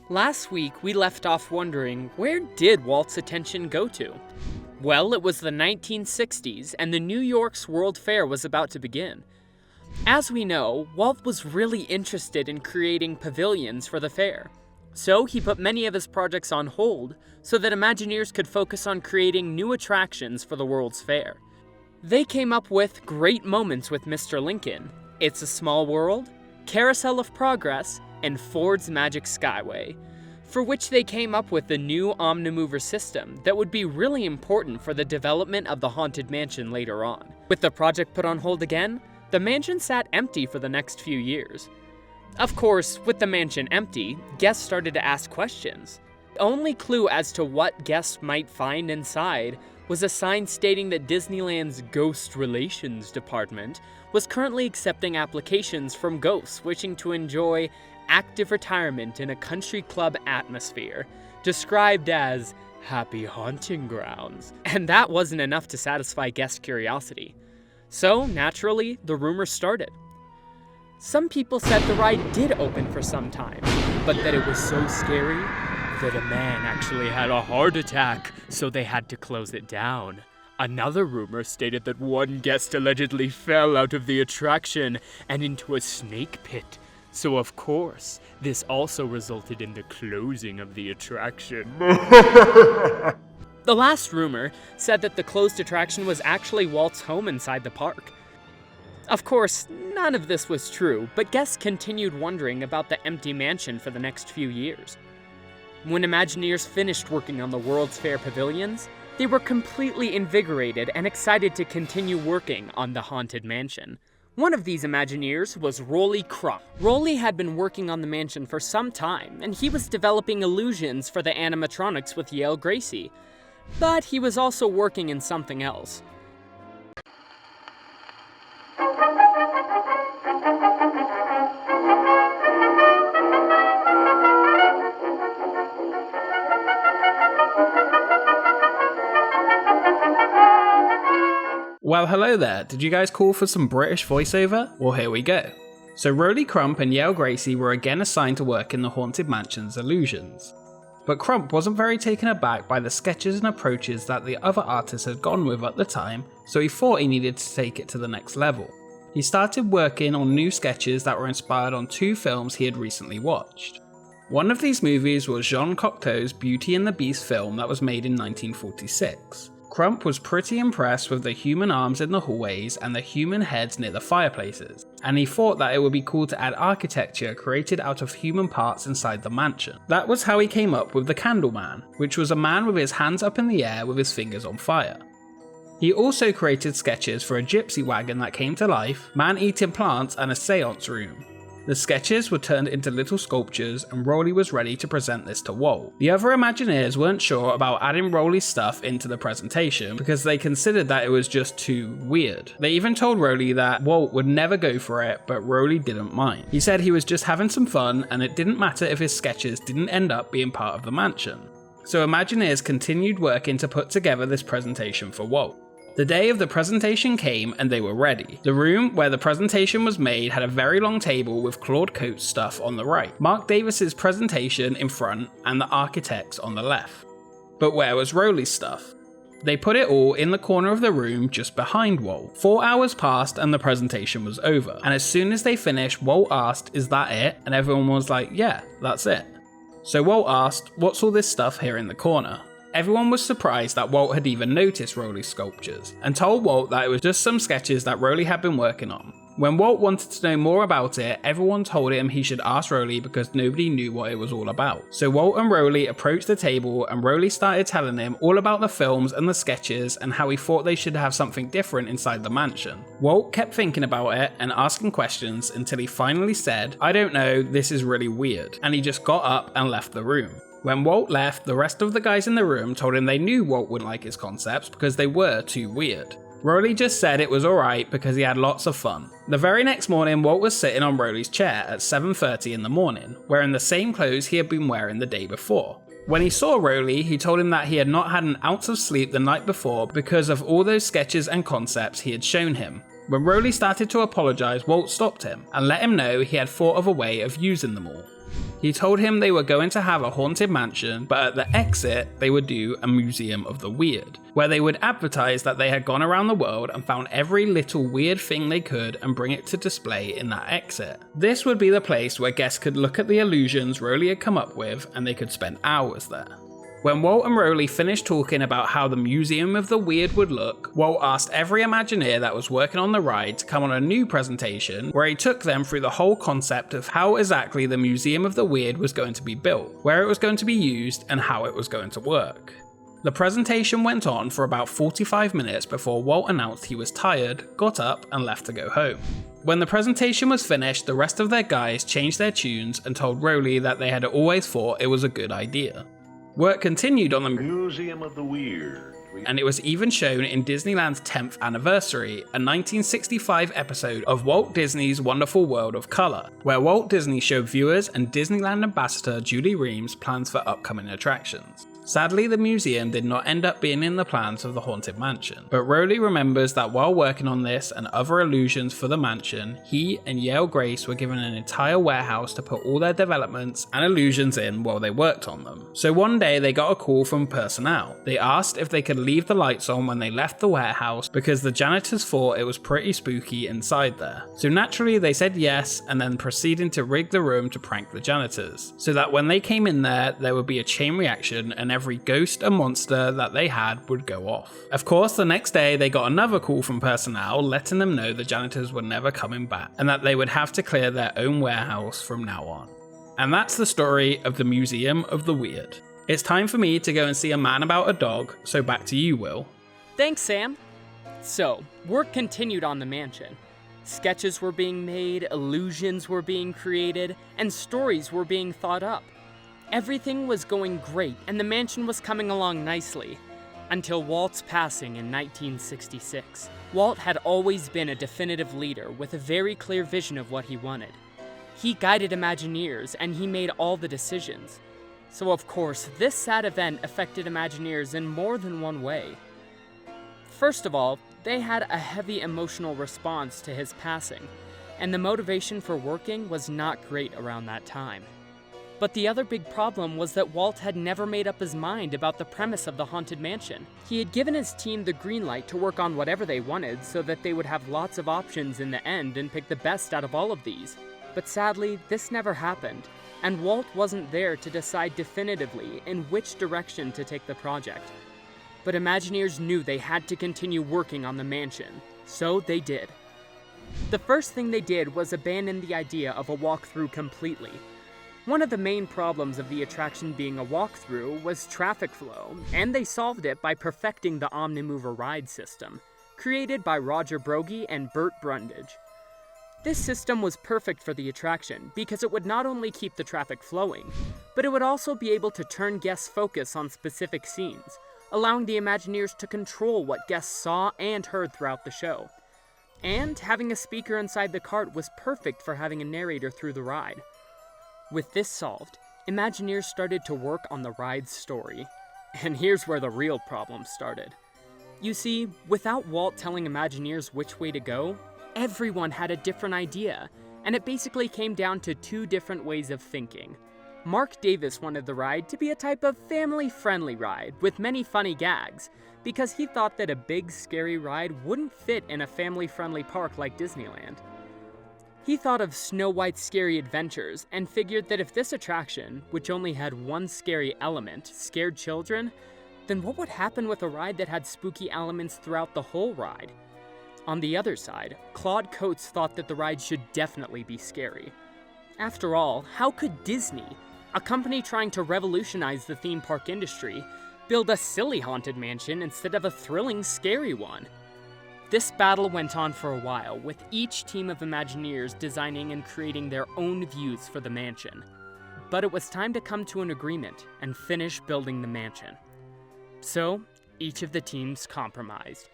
Last week, we left off wondering, where did Walt's attention go to? Well, it was the 1960s, and the New York's World Fair was about to begin. As we know, Walt was really interested in creating pavilions for the fair. So he put many of his projects on hold so that Imagineers could focus on creating new attractions for the World's Fair. They came up with great moments with Mr. Lincoln, It's a Small World, Carousel of Progress, and Ford's Magic Skyway, for which they came up with the new omnimover system that would be really important for the development of the Haunted Mansion later on. With the project put on hold again, the mansion sat empty for the next few years. Of course, with the mansion empty, guests started to ask questions. The only clue as to what guests might find inside was a sign stating that Disneyland's Ghost Relations Department was currently accepting applications from ghosts wishing to enjoy active retirement in a country club atmosphere, described as happy haunting grounds. And that wasn't enough to satisfy guest curiosity. So, naturally, the rumors started. Some people said the ride did open for some time, but that it was so scary that a man actually had a heart attack, so they had to close it down. Another rumor stated that one guest allegedly fell out of the attraction and into a snake pit. So of course, this also resulted in the closing of the attraction. The last rumor said that the closed attraction was actually Walt's home inside the park. Of course, none of this was true, but guests continued wondering about the empty mansion for the next few years. When Imagineers finished working on the World's Fair pavilions, they were completely invigorated and excited to continue working on the Haunted Mansion. One of these Imagineers was Crump. Rolly had been working on the mansion for some time, and he was developing illusions for the animatronics with Yale Gracie. But he was also working in something else. Well, hello there. Did you guys call for some British voiceover? Well, here we go. So Rolly Crump and Yale Gracie were again assigned to work in the Haunted Mansion's illusions. But Crump wasn't very taken aback by the sketches and approaches that the other artists had gone with at the time, so he thought he needed to take it to the next level. He started working on new sketches that were inspired on two films he had recently watched. One of these movies was Jean Cocteau's Beauty and the Beast film that was made in 1946. Crump was pretty impressed with the human arms in the hallways and the human heads near the fireplaces, and he thought that it would be cool to add architecture created out of human parts inside the mansion. That was how he came up with the Candleman, which was a man with his hands up in the air with his fingers on fire. He also created sketches for a gypsy wagon that came to life, man-eating plants, and a seance room. The sketches were turned into little sculptures, and Rolly was ready to present this to Walt. The other Imagineers weren't sure about adding Rolly's stuff into the presentation because they considered that it was just too weird. They even told Rolly that Walt would never go for it, but Rolly didn't mind. He said he was just having some fun, and it didn't matter if his sketches didn't end up being part of the mansion. So Imagineers continued working to put together this presentation for Walt. The day of the presentation came and they were ready. The room where the presentation was made had a very long table with Claude Coates stuff on the right, Mark Davis's presentation in front, and the architects on the left. But where was Rolly's stuff? They put it all in the corner of the room just behind Walt. 4 hours passed and the presentation was over, and as soon as they finished, Walt asked, "Is that it?" And everyone was like, "Yeah, that's it." So Walt asked, "What's all this stuff here in the corner?" Everyone was surprised that Walt had even noticed Rolly's sculptures, and told Walt that it was just some sketches that Rolly had been working on. When Walt wanted to know more about it, everyone told him he should ask Rolly because nobody knew what it was all about. So Walt and Rolly approached the table, and Rolly started telling him all about the films and the sketches and how he thought they should have something different inside the mansion. Walt kept thinking about it and asking questions until he finally said, "I don't know, this is really weird," and he just got up and left the room. When Walt left, the rest of the guys in the room told him they knew Walt wouldn't like his concepts because they were too weird. Rolly just said it was alright because he had lots of fun. The very next morning, Walt was sitting on Rolly's chair at 7:30 in the morning, wearing the same clothes he had been wearing the day before. When he saw Rolly, he told him that he had not had an ounce of sleep the night before because of all those sketches and concepts he had shown him. When Rolly started to apologise, Walt stopped him and let him know he had thought of a way of using them all. He told him they were going to have a haunted mansion, but at the exit, they would do a museum of the weird, where they would advertise that they had gone around the world and found every little weird thing they could and bring it to display in that exit. This would be the place where guests could look at the illusions Rowley had come up with, and they could spend hours there. When Walt and Rowley finished talking about how the Museum of the Weird would look, Walt asked every Imagineer that was working on the ride to come on a new presentation where he took them through the whole concept of how exactly the Museum of the Weird was going to be built, where it was going to be used, and how it was going to work. The presentation went on for about 45 minutes before Walt announced he was tired, got up, and left to go home. When the presentation was finished, the rest of their guys changed their tunes and told Rowley that they had always thought it was a good idea. Work continued on the Museum of the Weird, and it was even shown in Disneyland's 10th anniversary, a 1965 episode of Walt Disney's Wonderful World of Color, where Walt Disney showed viewers and Disneyland ambassador Julie Reams plans for upcoming attractions. Sadly, the museum did not end up being in the plans of the Haunted Mansion, but Rowley remembers that while working on this and other illusions for the mansion, he and Yale Grace were given an entire warehouse to put all their developments and illusions in while they worked on them. So one day they got a call from personnel. They asked if they could leave the lights on when they left the warehouse because the janitors thought it was pretty spooky inside there. So naturally they said yes, and then proceeding to rig the room to prank the janitors, so that when they came in there would be a chain reaction and every ghost and monster that they had would go off. Of course, the next day they got another call from personnel letting them know the janitors were never coming back and that they would have to clear their own warehouse from now on. And that's the story of the Museum of the Weird. It's time for me to go and see A Man About a Dog, so back to you, Will. Thanks, Sam. So, work continued on the mansion. Sketches were being made, illusions were being created, and stories were being thought up. Everything was going great, and the mansion was coming along nicely, until Walt's passing in 1966. Walt had always been a definitive leader with a very clear vision of what he wanted. He guided Imagineers, and he made all the decisions. So of course, this sad event affected Imagineers in more than one way. First of all, they had a heavy emotional response to his passing, and the motivation for working was not great around that time. But the other big problem was that Walt had never made up his mind about the premise of the Haunted Mansion. He had given his team the green light to work on whatever they wanted so that they would have lots of options in the end and pick the best out of all of these. But sadly, this never happened, and Walt wasn't there to decide definitively in which direction to take the project. But Imagineers knew they had to continue working on the mansion, so they did. The first thing they did was abandon the idea of a walkthrough completely. One of the main problems of the attraction being a walkthrough was traffic flow, and they solved it by perfecting the omnimover ride system, created by Roger Brogy and Bert Brundage. This system was perfect for the attraction because it would not only keep the traffic flowing, but it would also be able to turn guests' focus on specific scenes, allowing the Imagineers to control what guests saw and heard throughout the show. And having a speaker inside the cart was perfect for having a narrator through the ride. With this solved, Imagineers started to work on the ride's story. And here's where the real problem started. You see, without Walt telling Imagineers which way to go, everyone had a different idea, and it basically came down to two different ways of thinking. Mark Davis wanted the ride to be a type of family-friendly ride with many funny gags, because he thought that a big, scary ride wouldn't fit in a family-friendly park like Disneyland. He thought of Snow White's Scary Adventures and figured that if this attraction, which only had one scary element, scared children, then what would happen with a ride that had spooky elements throughout the whole ride? On the other side, Claude Coates thought that the ride should definitely be scary. After all, how could Disney, a company trying to revolutionize the theme park industry, build a silly haunted mansion instead of a thrilling, scary one? This battle went on for a while, with each team of Imagineers designing and creating their own views for the mansion. But it was time to come to an agreement and finish building the mansion. So, each of the teams compromised.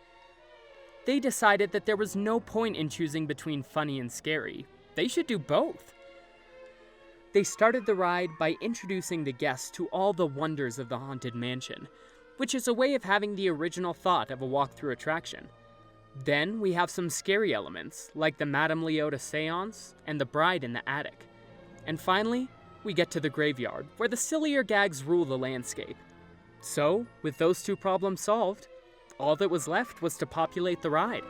They decided that there was no point in choosing between funny and scary. They should do both. They started the ride by introducing the guests to all the wonders of the Haunted Mansion, which is a way of having the original thought of a walkthrough attraction. Then we have some scary elements, like the Madame Leota seance and the bride in the attic. And finally, we get to the graveyard, where the sillier gags rule the landscape. So, with those two problems solved, all that was left was to populate the ride.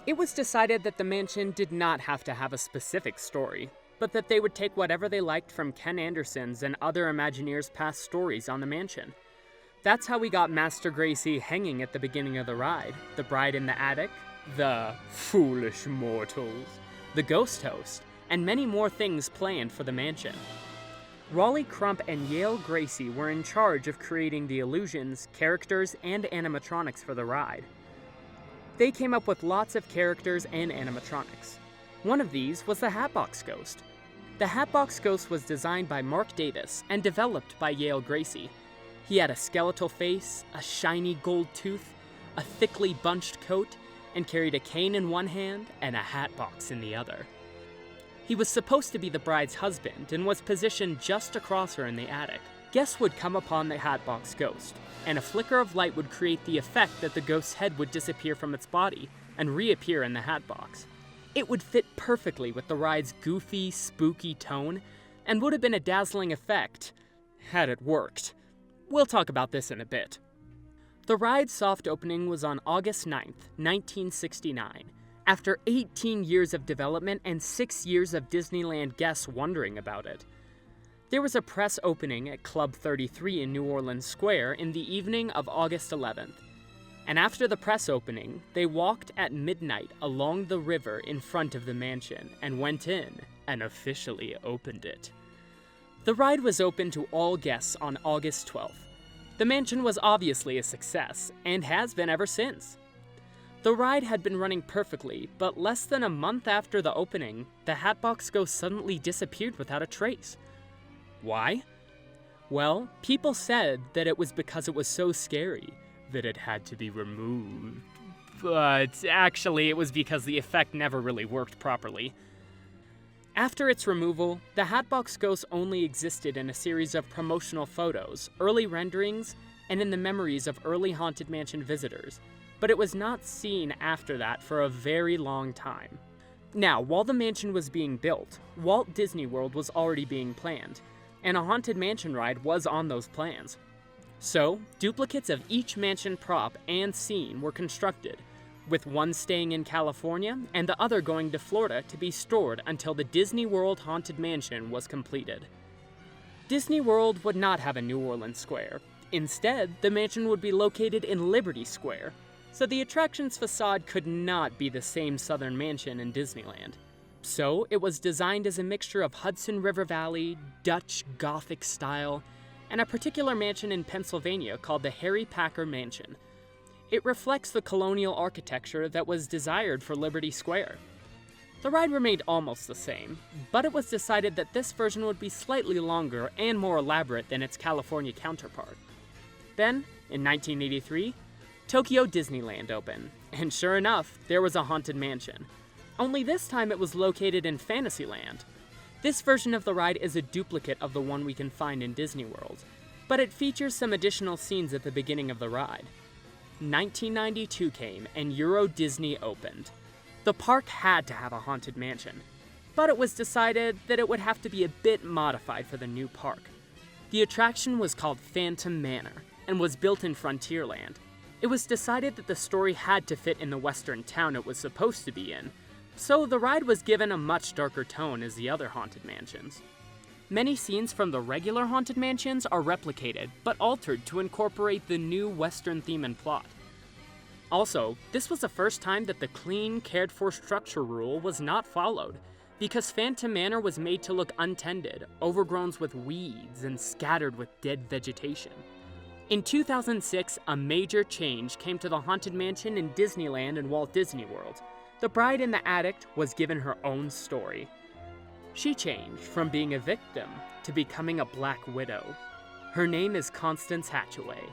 It was decided that the mansion did not have to have a specific story, but that they would take whatever they liked from Ken Anderson's and other Imagineers' past stories on the mansion. That's how we got Master Gracie hanging at the beginning of the ride, the bride in the attic, the foolish mortals, the ghost host, and many more things planned for the mansion. Raleigh Crump and Yale Gracie were in charge of creating the illusions, characters, and animatronics for the ride. They came up with lots of characters and animatronics. One of these was the Hatbox Ghost. The Hatbox Ghost was designed by Mark Davis and developed by Yale Gracie. He had a skeletal face, a shiny gold tooth, a thickly bunched coat, and carried a cane in one hand and a hatbox in the other. He was supposed to be the bride's husband and was positioned just across her in the attic. Guests would come upon the Hatbox Ghost, and a flicker of light would create the effect that the ghost's head would disappear from its body and reappear in the hatbox. It would fit perfectly with the ride's goofy, spooky tone, and would have been a dazzling effect, had it worked. We'll talk about this in a bit. The ride's soft opening was on August 9th, 1969, after 18 years of development and 6 years of Disneyland guests wondering about it. There was a press opening at Club 33 in New Orleans Square in the evening of August 11th. And after the press opening, they walked at midnight along the river in front of the mansion and went in and officially opened it. The ride was open to all guests on August 12th. The mansion was obviously a success and has been ever since. The ride had been running perfectly, but less than a month after the opening, the Hatbox Ghost suddenly disappeared without a trace. Why? Well, people said that it was because it was so scary that it had to be removed. But actually, it was because the effect never really worked properly. After its removal, the Hatbox Ghost only existed in a series of promotional photos, early renderings, and in the memories of early Haunted Mansion visitors, but it was not seen after that for a very long time. Now, while the mansion was being built, Walt Disney World was already being planned, and a Haunted Mansion ride was on those plans. So, duplicates of each mansion prop and scene were constructed, with one staying in California and the other going to Florida to be stored until the Disney World Haunted Mansion was completed. Disney World would not have a New Orleans Square. Instead, the mansion would be located in Liberty Square, so the attraction's facade could not be the same Southern mansion in Disneyland. So, it was designed as a mixture of Hudson River Valley, Dutch Gothic style, and a particular mansion in Pennsylvania called the Harry Packer Mansion. It reflects the colonial architecture that was desired for Liberty Square. The ride remained almost the same, but it was decided that this version would be slightly longer and more elaborate than its California counterpart. Then, in 1983, Tokyo Disneyland opened, and sure enough, there was a Haunted Mansion. Only this time it was located in Fantasyland. This version of the ride is a duplicate of the one we can find in Disney World, but it features some additional scenes at the beginning of the ride. 1992 came and Euro Disney opened. The park had to have a Haunted Mansion, but it was decided that it would have to be a bit modified for the new park. The attraction was called Phantom Manor and was built in Frontierland. It was decided that the story had to fit in the western town it was supposed to be in, so the ride was given a much darker tone as the other Haunted Mansions. Many scenes from the regular Haunted Mansions are replicated, but altered to incorporate the new western theme and plot. Also, this was the first time that the clean, cared-for structure rule was not followed, because Phantom Manor was made to look untended, overgrown with weeds, and scattered with dead vegetation. In 2006, a major change came to the Haunted Mansion in Disneyland and Walt Disney World. The bride in the attic was given her own story. She changed from being a victim to becoming a Black Widow. Her name is Constance Hatchaway.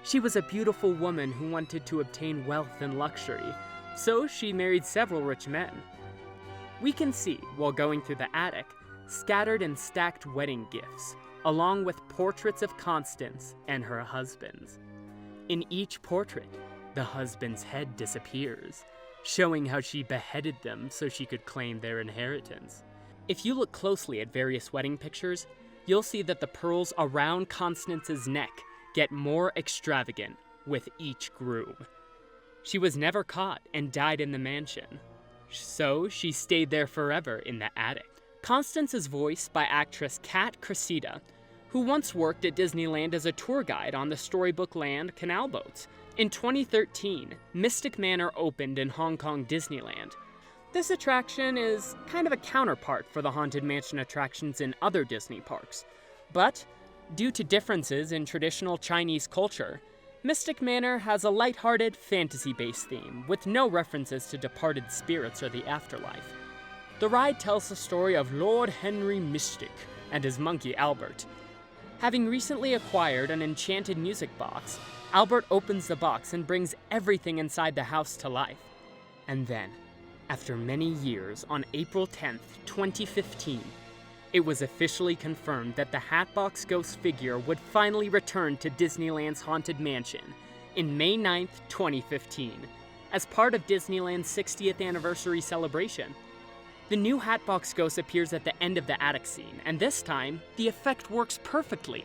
She was a beautiful woman who wanted to obtain wealth and luxury, so she married several rich men. We can see, while going through the attic, scattered and stacked wedding gifts, along with portraits of Constance and her husbands. In each portrait, the husband's head disappears, showing how she beheaded them so she could claim their inheritance. If you look closely at various wedding pictures, you'll see that the pearls around Constance's neck get more extravagant with each groom. She was never caught and died in the mansion, so she stayed there forever in the attic. Constance is voiced by actress Kat Cressida, who once worked at Disneyland as a tour guide on the Storybook Land canal boats. In 2013, Mystic Manor opened in Hong Kong Disneyland. This attraction is kind of a counterpart for the Haunted Mansion attractions in other Disney parks, but due to differences in traditional Chinese culture, Mystic Manor has a lighthearted, fantasy-based theme with no references to departed spirits or the afterlife. The ride tells the story of Lord Henry Mystic and his monkey Albert. Having recently acquired an enchanted music box, Albert opens the box and brings everything inside the house to life. And then, after many years, on April 10th, 2015, it was officially confirmed that the Hatbox Ghost figure would finally return to Disneyland's Haunted Mansion in May 9th, 2015, as part of Disneyland's 60th anniversary celebration. The new Hatbox Ghost appears at the end of the attic scene, and this time, the effect works perfectly.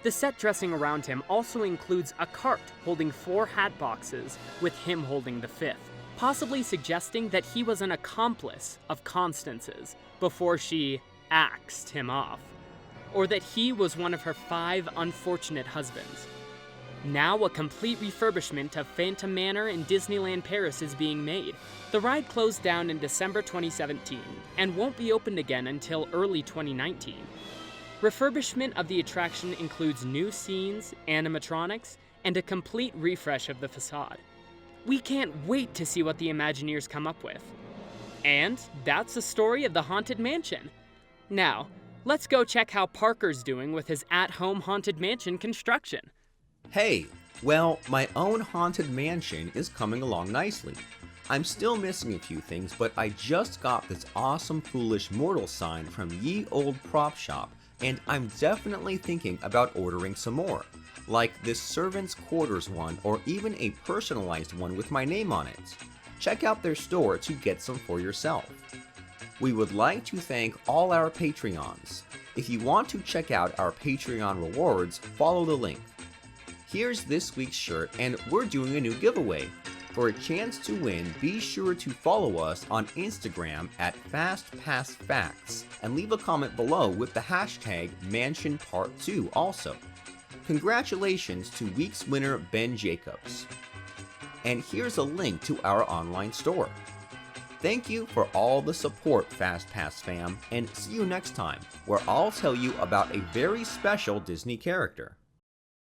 The set dressing around him also includes a cart holding 4 hat boxes, with him holding the 5th, possibly suggesting that he was an accomplice of Constance's before she axed him off, or that he was one of her 5 unfortunate husbands. Now a complete refurbishment of Phantom Manor in Disneyland Paris is being made. The ride closed down in December 2017 and won't be opened again until early 2019. Refurbishment of the attraction includes new scenes, animatronics, and a complete refresh of the facade. We can't wait to see what the Imagineers come up with. And that's the story of the Haunted Mansion. Now, let's go check how Parker's doing with his at-home Haunted Mansion construction. Hey, well, my own Haunted Mansion is coming along nicely. I'm still missing a few things, but I just got this awesome Foolish Mortal sign from Ye Old Prop Shop, and I'm definitely thinking about ordering some more, like this Servants' Quarters one, or even a personalized one with my name on it. Check out their store to get some for yourself. We would like to thank all our Patreons. If you want to check out our Patreon rewards, follow the link. Here's this week's shirt, and we're doing a new giveaway. For a chance to win, be sure to follow us on Instagram at FastpassFacts and leave a comment below with the hashtag MansionPart2 also. Congratulations to week's winner Ben Jacobs. And here's a link to our online store. Thank you for all the support, Fastpass fam, and see you next time, where I'll tell you about a very special Disney character.